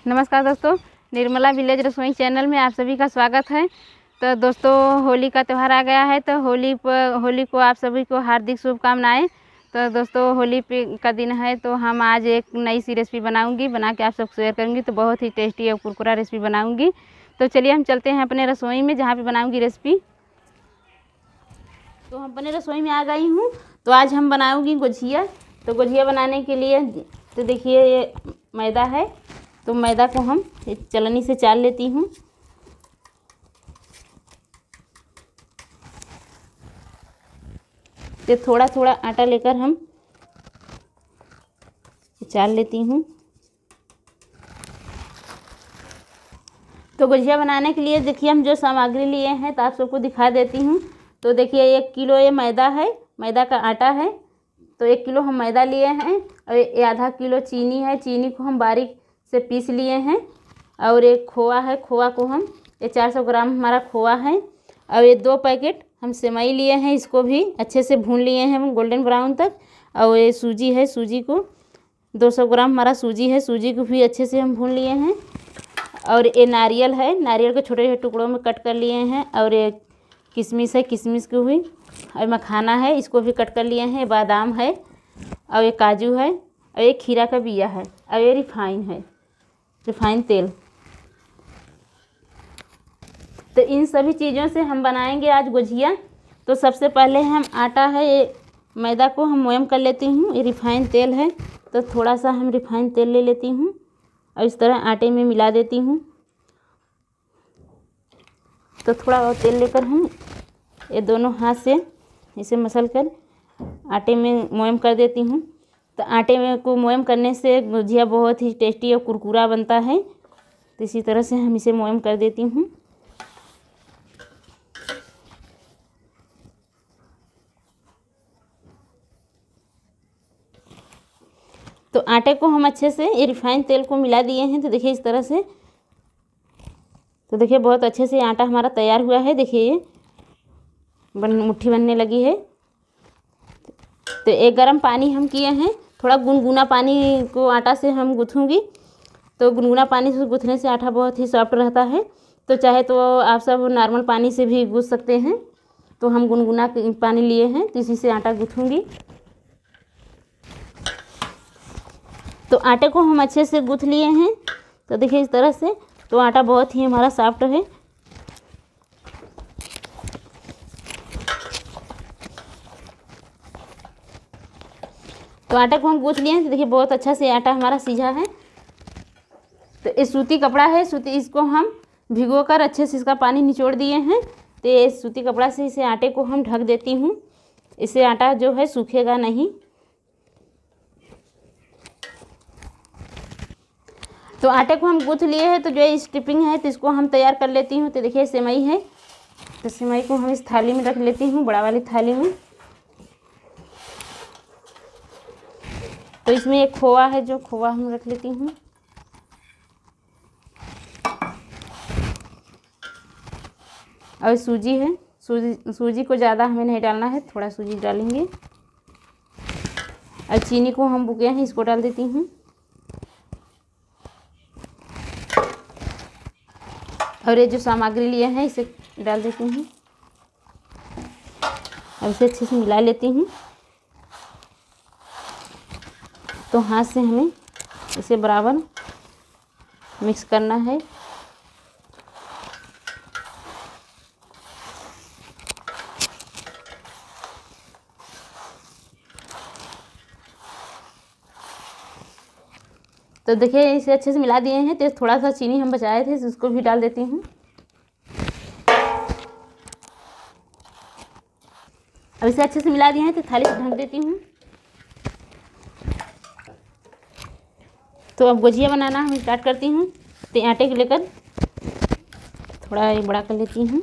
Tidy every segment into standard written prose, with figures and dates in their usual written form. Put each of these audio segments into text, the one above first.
नमस्कार दोस्तों, निर्मला विलेज रसोई चैनल में आप सभी का स्वागत है। तो दोस्तों, होली का त्यौहार आ गया है, तो होली को आप सभी को हार्दिक शुभकामनाएं। तो दोस्तों, होली का दिन है, तो हम आज एक नई सी रेसिपी बना के आप सब शेयर करूंगी। तो बहुत ही टेस्टी और कुरकुरा रेसिपी बनाऊंगी। तो चलिए हम चलते हैं अपने रसोई में, जहाँ पे बनाऊंगी रेसिपी। तो हम अपने रसोई में आ गई हूँ। तो आज हम बनाऊंगी गुझिया। तो गुझिया बनाने के लिए तो देखिए, ये मैदा है। तो मैदा को हम चलनी से चाल लेती हूँ। तो थोड़ा थोड़ा आटा लेकर हम चाल लेती हूँ। तो गुझिया बनाने के लिए देखिए, हम जो सामग्री लिए हैं तो आप सबको दिखा देती हूँ। तो देखिए, 1 किलो ये मैदा है, मैदा का आटा है। तो 1 किलो हम मैदा लिए हैं, और ये आधा किलो चीनी है। चीनी को हम बारीक से पीस लिए हैं। और एक खोआ है, खोआ को हम 400 ग्राम हमारा खोआ है। और ये 2 पैकेट हम सेवई लिए हैं, इसको भी अच्छे से भून लिए हैं हम गोल्डन ब्राउन तक। और ये सूजी है, सूजी को 200 ग्राम हमारा सूजी है, सूजी को भी अच्छे से हम भून लिए हैं। और ये नारियल है, नारियल को छोटे छोटे टुकड़ों में कट कर लिए हैं। और ये किशमिश है, किशमिश को भी, और मखाना है, इसको भी कट कर लिए हैं। बादाम है, और ये काजू है, और ये खीरा का बिया है, और ये रिफाइन है, रिफाइन तेल। तो इन सभी चीज़ों से हम बनाएंगे आज गुझिया। तो सबसे पहले हम आटा है, ये मैदा को हम मोयम कर लेती हूँ। ये रिफाइन तेल है, तो थोड़ा सा हम रिफाइन तेल ले लेती हूँ और इस तरह आटे में मिला देती हूँ। तो थोड़ा और तेल लेकर हम ये दोनों हाथ से इसे मसल कर आटे में मोयम कर देती हूँ। तो आटे में को मोयम करने से गुझिया बहुत ही टेस्टी और कुरकुरा बनता है। तो इसी तरह से हम इसे मोयम कर देती हूँ। तो आटे को हम अच्छे से ये रिफाइन तेल को मिला दिए हैं। तो देखिए इस तरह से, तो देखिए बहुत अच्छे से आटा हमारा तैयार हुआ है। देखिए ये मुट्ठी बनने लगी है। तो एक गर्म पानी हम किए हैं, थोड़ा गुनगुना पानी को आटा से हम गूँथूँगी। तो गुनगुना पानी से गूँथने से आटा बहुत ही सॉफ्ट रहता है। तो चाहे तो आप सब नॉर्मल पानी से भी गूँथ सकते हैं। तो हम गुनगुना पानी लिए हैं, तो इसी से आटा गूँथूँगी। तो आटे को हम अच्छे से गूँथ लिए हैं। तो देखिए इस तरह से, तो आटा बहुत ही हमारा सॉफ्ट है। तो आटे को हम गूँथ लिए हैं। तो देखिए बहुत अच्छा से आटा हमारा सीझा है। तो ये सूती कपड़ा है, सूती, इसको हम भिगो कर अच्छे से इसका पानी निचोड़ दिए हैं। तो ये सूती कपड़ा से इसे आटे को हम ढक देती हूँ, इससे आटा जो है सूखेगा नहीं। तो आटे को हम गूँथ लिए हैं। तो जो ये स्टिपिंग है, तो इसको हम तैयार कर लेती हूँ। तो देखिए सेवई है, तो सेवई को हम इस थाली में रख लेती हूँ, बड़ा वाली थाली में। तो इसमें एक खोआ है, जो खोआ हम रख लेती हूँ। और सूजी है, सूजी को ज़्यादा हमें नहीं डालना है, थोड़ा सूजी डालेंगे। और चीनी को हम बुके हैं, इसको डाल देती हूँ। और ये जो सामग्री लिए हैं, इसे डाल देती हूँ। और इसे अच्छे से मिला लेती हूँ। तो हाथ से हमें इसे बराबर मिक्स करना है। तो देखिए इसे अच्छे से मिला दिए हैं। तो थोड़ा सा चीनी हम बचाए थे, उसको भी डाल देती हूँ। अब इसे अच्छे से मिला दिए हैं, तो थाली से ढक देती हूँ। तो अब गुझिया बनाना हम स्टार्ट करती हूँ। तो आटे को लेकर थोड़ा ये बड़ा कर लेती हूँ।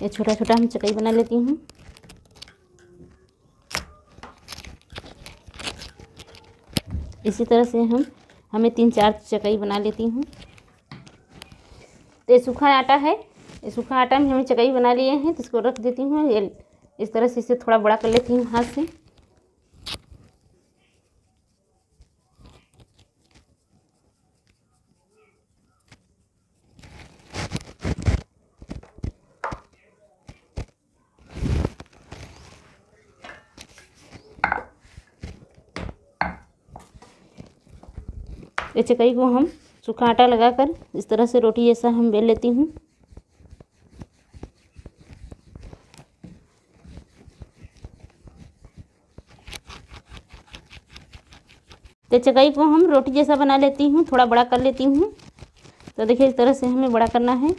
ये छोटा छोटा हम चकई बना लेती हूँ। इसी तरह से हमें 3-4 चकई बना लेती हूँ। तो ये सूखा आटा है, ये सूखा आटा में हमें चकई बना लिए हैं। तो इसको रख देती हूँ। ये इस तरह से इसे थोड़ा बड़ा कर लेती हूँ हाथ से। ये चकई को हम सूखा आटा लगाकर इस तरह से रोटी जैसा हम बेल लेती हूँ। तो चकई को हम रोटी जैसा बना लेती हूँ, थोड़ा बड़ा कर लेती हूँ। तो देखिए इस तरह से हमें बड़ा करना है।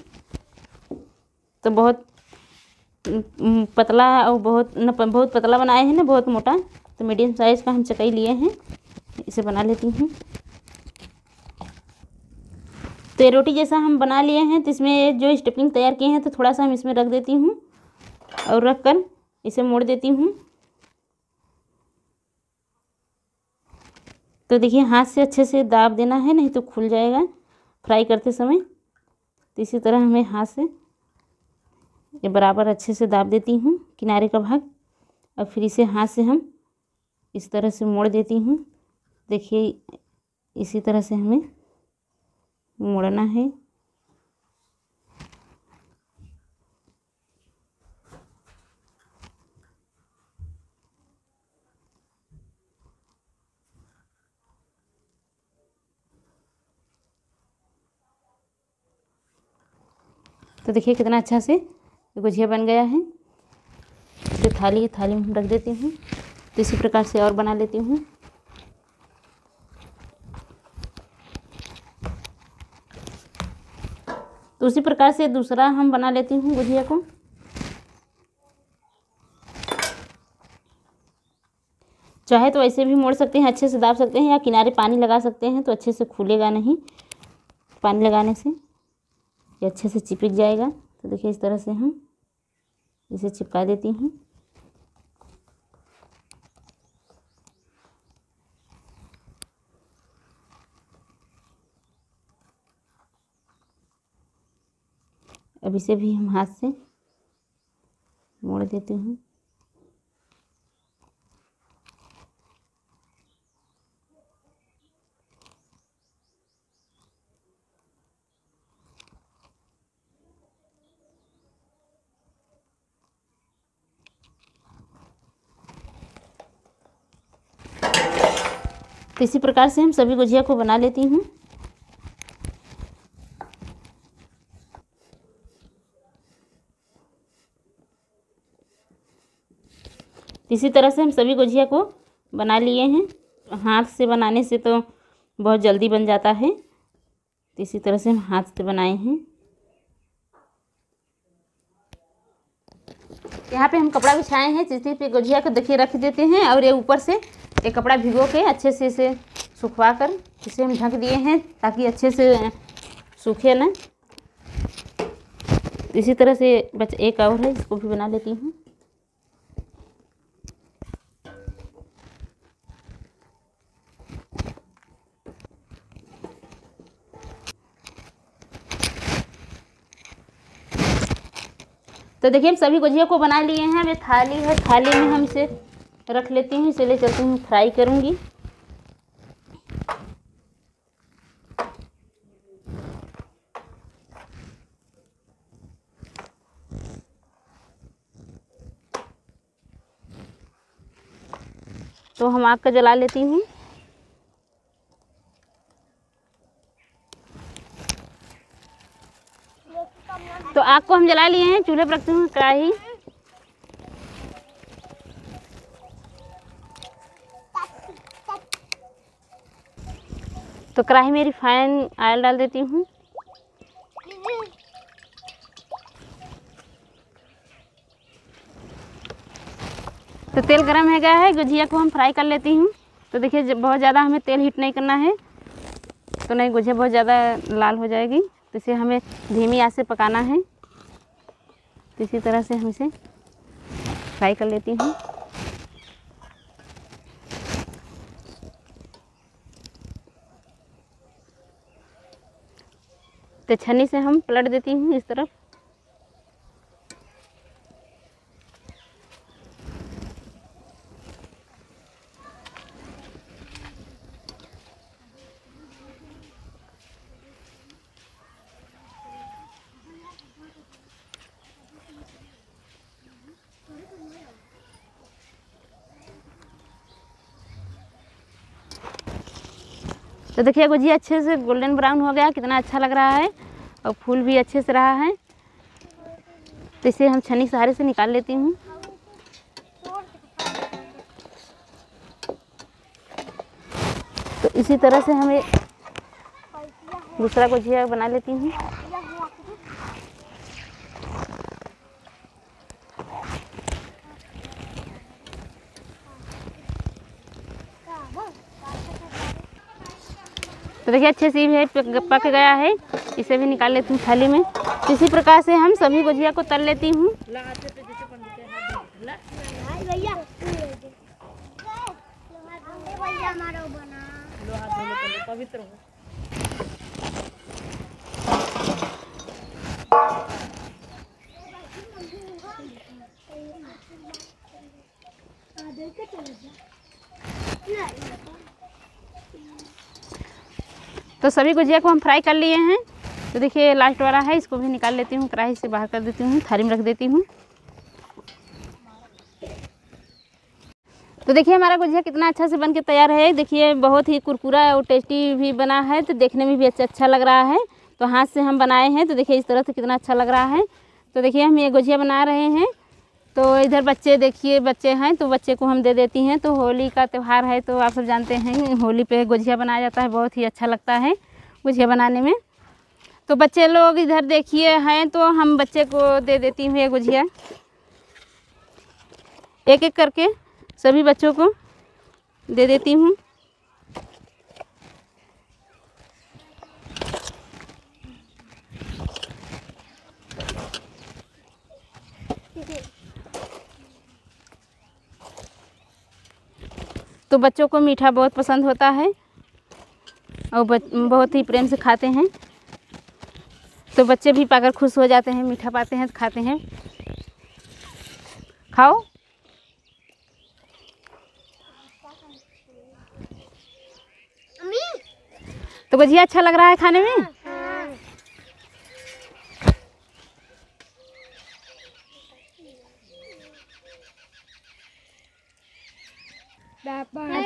तो बहुत पतला और बहुत पतला बनाए हैं ना, बहुत मोटा। तो मीडियम साइज़ का हम चकई लिए हैं, इसे बना लेती हूँ। तो ये रोटी जैसा हम बना लिए हैं। तो इसमें जो स्टफिंग तैयार किए हैं तो थोड़ा सा हम इसमें रख देती हूँ और रख कर इसे मोड़ देती हूँ। तो देखिए हाथ से अच्छे से दाब देना है, नहीं तो खुल जाएगा फ्राई करते समय। तो इसी तरह हमें हाथ से ये बराबर अच्छे से दाब देती हूँ किनारे का भाग, और फिर इसे हाथ से हम इस तरह से मोड़ देती हूँ। देखिए इसी तरह से हमें मोड़ना है। तो देखिए कितना अच्छा से गुझिया बन गया है। जो थाली में हम रख देती हूँ। तो इसी प्रकार से और बना लेती हूँ। तो उसी प्रकार से दूसरा हम बना लेती हूँ गुझिया को। चाहे तो ऐसे भी मोड़ सकते हैं, अच्छे से दाब सकते हैं, या किनारे पानी लगा सकते हैं तो अच्छे से खुलेगा नहीं। पानी लगाने से ये अच्छे से चिपक जाएगा। तो देखिए इस तरह से हम इसे चिपका देती हूँ। अब इसे भी हम हाथ से मोड़ देती हूँ। तो इसी प्रकार से हम सभी गुझिया को बना लेती हूँ। इसी तरह से हम सभी गुझिया को बना लिए हैं। हाथ से बनाने से तो बहुत जल्दी बन जाता है। तो इसी तरह से हम हाथ से बनाए हैं। यहाँ पे हम कपड़ा बिछाए हैं, जिस पे गुझिया को देखिए रख देते हैं, और ये ऊपर से एक कपड़ा भिगो के अच्छे से इसे सुखवा कर इसे हम ढक दिए हैं ताकि अच्छे से सूखे ना। इसी तरह से बस एक और है, इसको भी बना लेती हूँ। तो देखिए हम सभी गुझिया को बना लिए हैं। ये थाली है, थाली में हम इसे रख लेती हूँ। इसे ले चलती हूँ, फ्राई करूँगी। तो हम आग का जला लेती हूँ। तो आग को हम जला लिए हैं, चूल्हे पर रखती हूँ कढ़ाई। तो कढ़ाई में रिफाइन ऑयल डाल देती हूँ। तो तेल गरम हो गया है, गुझिया को हम फ्राई कर लेती हूँ। तो देखिए बहुत ज़्यादा हमें तेल हीट नहीं करना है, तो नहीं गुझिया बहुत ज़्यादा लाल हो जाएगी। तो इसे हमें धीमी आंच से पकाना है। तो इसी तरह से हम इसे फ्राई कर लेती हूँ। तो छन्नी से हम पलट देती हूँ इस तरफ। तो देखिए गुजिया अच्छे से गोल्डन ब्राउन हो गया, कितना अच्छा लग रहा है और फूल भी अच्छे से रहा है। तो इसे हम छन्नी के सहारे से निकाल लेती हूँ। तो इसी तरह से हमें दूसरा गुजिया बना लेती हूँ। तो देखिए अच्छे से ये पक गया है, इसे भी निकाल लेती हूँ थाली में। इसी प्रकार से हम सभी गुजिया को तल लेती हूँ। तो सभी गुजिया को हम फ्राई कर लिए हैं। तो देखिए लास्ट वाला है, इसको भी निकाल लेती हूँ, कढ़ाई से बाहर कर देती हूँ, थाली में रख देती हूँ। तो देखिए हमारा गुजिया कितना अच्छा से बन के तैयार है। देखिए बहुत ही कुरकुरा और टेस्टी भी बना है, तो देखने में भी अच्छा लग रहा है। तो हाथ से हम बनाए हैं, तो देखिए इस तरह से कितना अच्छा लग रहा है। तो देखिए हम ये गुजिया बना रहे हैं। तो इधर बच्चे देखिए बच्चे हैं, तो बच्चे को हम दे देती हैं। तो होली का त्यौहार है, तो आप सब जानते हैं होली पे गुजिया बनाया जाता है, बहुत ही अच्छा लगता है गुजिया बनाने में। तो बच्चे लोग इधर देखिए हैं, तो हम बच्चे को दे देती हूँ ये गुजिया, एक एक करके सभी बच्चों को दे देती हूँ। तो बच्चों को मीठा बहुत पसंद होता है और बहुत ही प्रेम से खाते हैं। तो बच्चे भी पाकर खुश हो जाते हैं, मीठा पाते हैं तो खाते हैं। खाओ। तो गुजिया अच्छा लग रहा है खाने में। Bye.